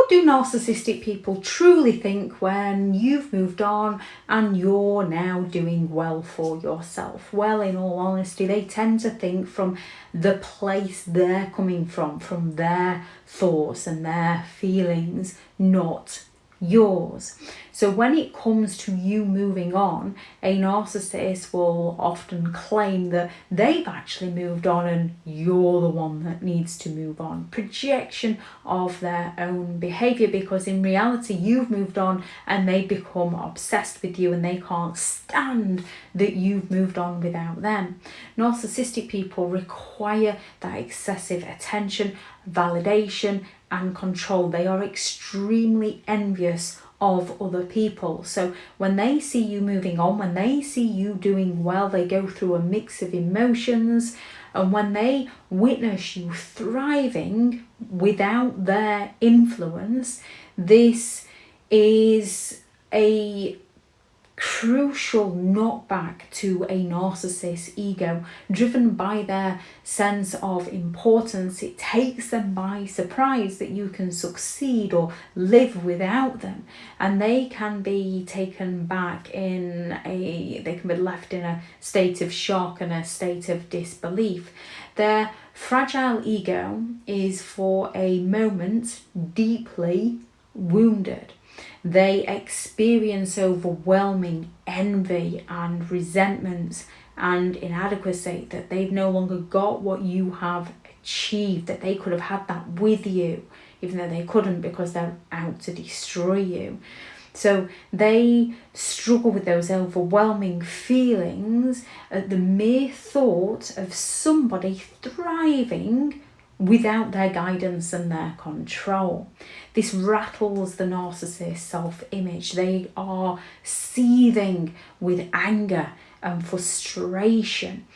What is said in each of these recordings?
do narcissistic people truly think when you've moved on and you're now doing well for yourself? Well, in all honesty, they tend to think from the place they're coming from their thoughts and their feelings, not yours. So when it comes to you moving on, a narcissist will often claim that they've actually moved on and you're the one that needs to move on. Projection of their own behaviour, because in reality you've moved on and they become obsessed with you and they can't stand that you've moved on without them. Narcissistic people require that excessive attention, validation and control. They are extremely envious of other people. So when they see you moving on, when they see you doing well, they go through a mix of emotions. And when they witness you thriving without their influence, this is a crucial knockback to a narcissist's ego, driven by their sense of importance. It takes them by surprise that you can succeed or live without them, and they can be taken back they can be left in a state of shock and a state of disbelief. Their fragile ego is for a moment deeply wounded. They experience overwhelming envy and resentment and inadequacy, that they've no longer got what you have achieved, that they could have had that with you, even though they couldn't because they're out to destroy you. So they struggle with those overwhelming feelings at the mere thought of somebody thriving without their guidance and their control. This rattles the narcissist's self-image. They are seething with anger and frustration,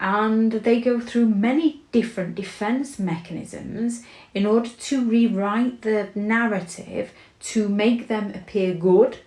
and they go through many different defense mechanisms in order to rewrite the narrative to make them appear good.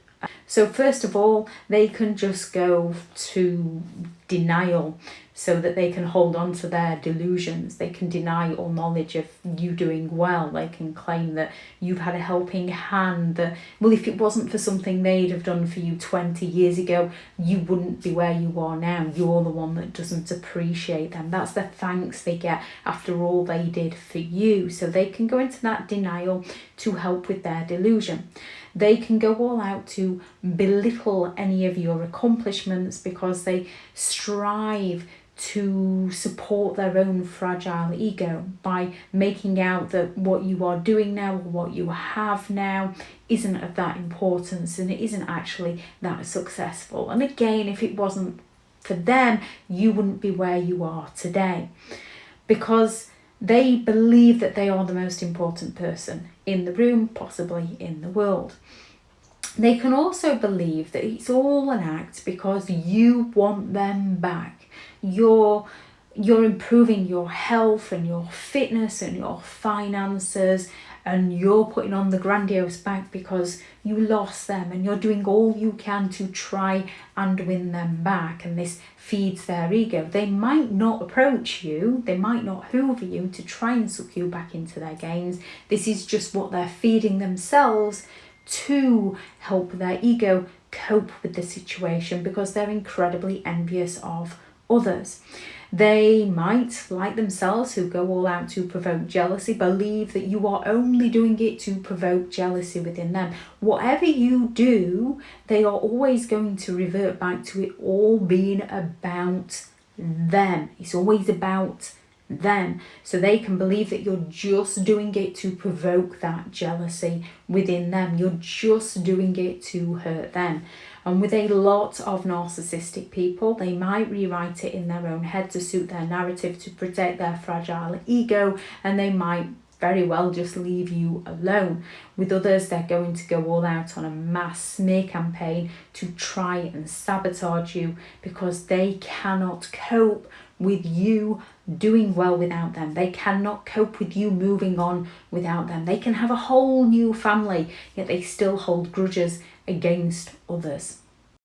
So first of all, they can just go to denial so that they can hold on to their delusions. They can deny all knowledge of you doing well. They can claim that you've had a helping hand, that, well, if it wasn't for something they'd have done for you 20 years ago, you wouldn't be where you are now. You're the one that doesn't appreciate them. That's the thanks they get after all they did for you. So they can go into that denial to help with their delusion. They can go all out to belittle any of your accomplishments because they strive to support their own fragile ego by making out that what you are doing now, or what you have now, isn't of that importance and it isn't actually that successful. And again, if it wasn't for them, you wouldn't be where you are today, because they believe that they are the most important person in the room, possibly in the world. They can also believe that it's all an act because you want them back. You're improving your health and your fitness and your finances, and you're putting on the grandiose back because you lost them, and you're doing all you can to try and win them back, and this feeds their ego. They might not approach you, they might not hoover you to try and suck you back into their games. This is just what they're feeding themselves to help their ego cope with the situation, because they're incredibly envious of others. They might, like themselves, who go all out to provoke jealousy, believe that you are only doing it to provoke jealousy within them. Whatever you do, they are always going to revert back to it all being about them. It's always about them. So they can believe that you're just doing it to provoke that jealousy within them. You're just doing it to hurt them. And with a lot of narcissistic people, they might rewrite it in their own head to suit their narrative, to protect their fragile ego, and they might very well just leave you alone. With others, they're going to go all out on a mass smear campaign to try and sabotage you because they cannot cope with you doing well without them. They cannot cope with you moving on without them. They can have a whole new family, yet they still hold grudges against others.